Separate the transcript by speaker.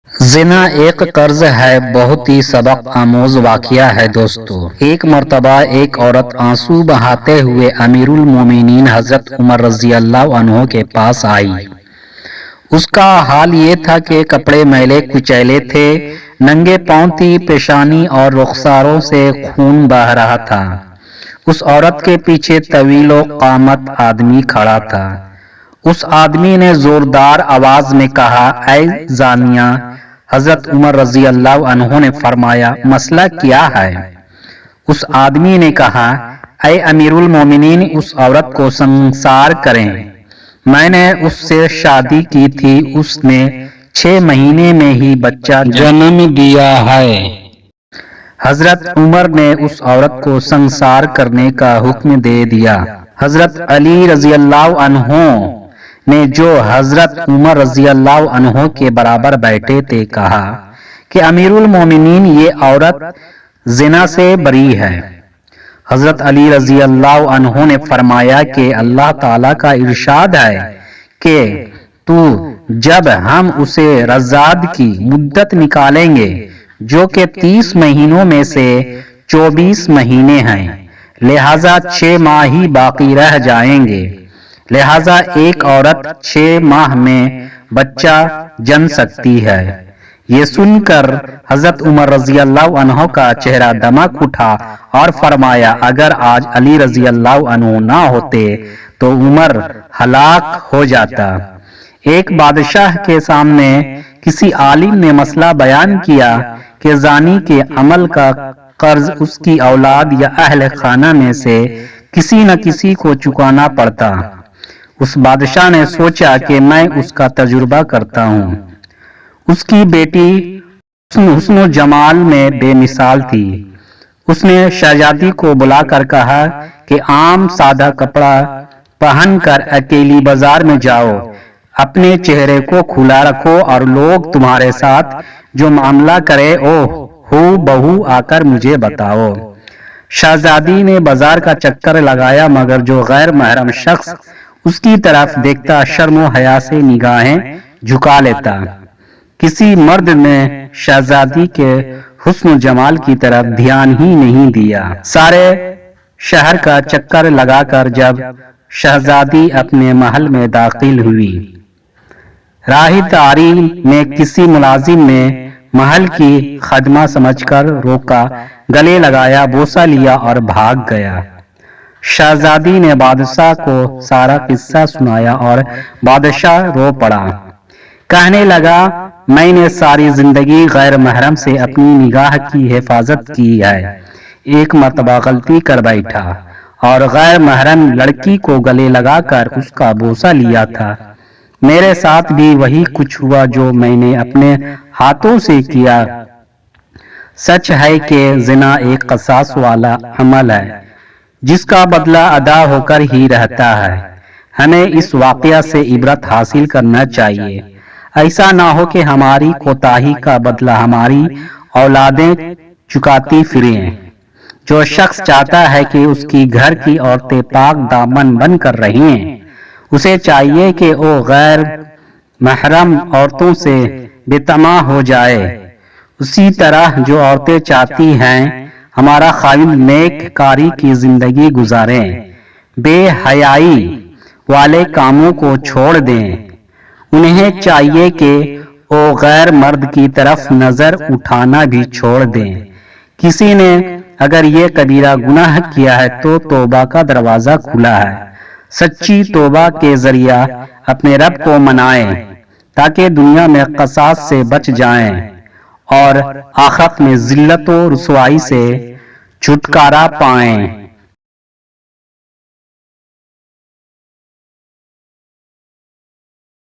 Speaker 1: زنا ایک قرض ہے، بہت ہی سبق آموز واقعہ ہے دوستو۔ ایک مرتبہ ایک عورت آنسو بہاتے ہوئے امیر المومنین حضرت عمر رضی اللہ عنہ کے پاس آئی۔ اس کا حال یہ تھا کہ کپڑے میلے کچیلے تھے، ننگے پاؤں تھی، پیشانی اور رخساروں سے خون بہہ رہا تھا۔ اس عورت کے پیچھے طویل و قامت آدمی کھڑا تھا۔ اس آدمی نے زوردار آواز میں کہا، اے زانیہ! حضرت عمر رضی اللہ عنہ نے فرمایا، مسئلہ کیا ہے؟ اس آدمی نے کہا، اے امیر المومنین، اس عورت کو سنسار کریں۔ میں نے اس سے شادی کی تھی، اس نے 6 مہینے میں ہی بچہ جنم دیا ہے۔ حضرت عمر نے اس عورت کو سنسار کرنے کا حکم دے دیا۔ حضرت علی رضی اللہ عنہ نے جو حضرت عمر رضی اللہ عنہ کے برابر بیٹھے تھے کہا کہ امیر المومنین، یہ عورت زنا سے بری ہے۔ حضرت علی رضی اللہ عنہ نے فرمایا کہ اللہ تعالیٰ کا ارشاد ہے کہ تو جب ہم اسے رضاعت کی مدت نکالیں گے جو کہ 30 مہینوں میں سے 24 مہینے ہیں، لہذا 6 ماہ ہی باقی رہ جائیں گے، لہذا ایک عورت 6 ماہ میں بچہ جن سکتی ہے۔ یہ سن کر حضرت عمر رضی اللہ عنہ کا چہرہ دمک اٹھا اور فرمایا، اگر آج علی رضی اللہ عنہ نہ ہوتے تو عمر ہلاک ہو جاتا۔ ایک بادشاہ کے سامنے کسی عالم نے مسئلہ بیان کیا کہ زانی کے عمل کا قرض اس کی اولاد یا اہل خانہ میں سے کسی نہ کسی کو چکانا پڑتا۔ اس بادشاہ نے سوچا کہ میں اس کا تجربہ کرتا ہوں۔ اس کی بیٹی حسن و جمال میں بے مثال تھی۔ اس نے شہزادی کو بلا کر کہا کہ عام سادہ کپڑا پہن کر اکیلی بازار میں جاؤ، اپنے چہرے کو کھلا رکھو اور لوگ تمہارے ساتھ جو معاملہ کرے ہو بہو آ کر مجھے بتاؤ۔ شہزادی نے بازار کا چکر لگایا، مگر جو غیر محرم شخص اس کی طرف دیکھتا شرم و حیا سے نگاہیں جھکا لیتا۔ کسی مرد نے شہزادی کے حسن و جمال کی طرف دھیان ہی نہیں دیا۔ سارے شہر کا چکر لگا کر جب شہزادی اپنے محل میں داخل ہوئی، راہ تاری میں کسی ملازم نے محل کی خدمہ سمجھ کر روکا، گلے لگایا، بوسہ لیا اور بھاگ گیا۔ شہزادی نے بادشاہ کو سارا قصہ سنایا اور بادشاہ رو پڑا، کہنے لگا، میں نے ساری زندگی غیر محرم سے اپنی نگاہ کی حفاظت کی ہے، ایک مرتبہ غلطی کر بیٹھا اور غیر محرم لڑکی کو گلے لگا کر اس کا بوسہ لیا تھا۔ میرے ساتھ بھی وہی کچھ ہوا جو میں نے اپنے ہاتھوں سے کیا۔ سچ ہے کہ زنا ایک قصاص والا عمل ہے جس کا بدلہ ادا ہو کر ہی رہتا ہے۔ ہمیں اس واقعہ سے عبرت حاصل کرنا چاہیے، ایسا نہ ہو کہ ہماری کوتاہی کا بدلہ ہماری اولادیں چکاتی پھریں۔ جو شخص چاہتا ہے کہ اس کی گھر کی عورتیں پاک دامن بن کر رہیں، اسے چاہیے کہ وہ غیر محرم عورتوں سے بے طمع ہو جائے۔ اسی طرح جو عورتیں چاہتی ہیں ہمارا خاوند نیک کاری کی زندگی گزاریں، بے حیائی والے کاموں کو چھوڑ دیں، انہیں چاہیے کہ وہ غیر مرد کی طرف نظر اٹھانا بھی چھوڑ دیں۔ کسی نے اگر یہ کبیرہ گناہ کیا ہے تو توبہ کا دروازہ کھلا ہے، سچی توبہ کے ذریعہ اپنے رب کو منائیں تاکہ دنیا میں قصاص سے بچ جائیں اور آخرت میں ذلت و رسوائی سے چھٹکارا پائیں۔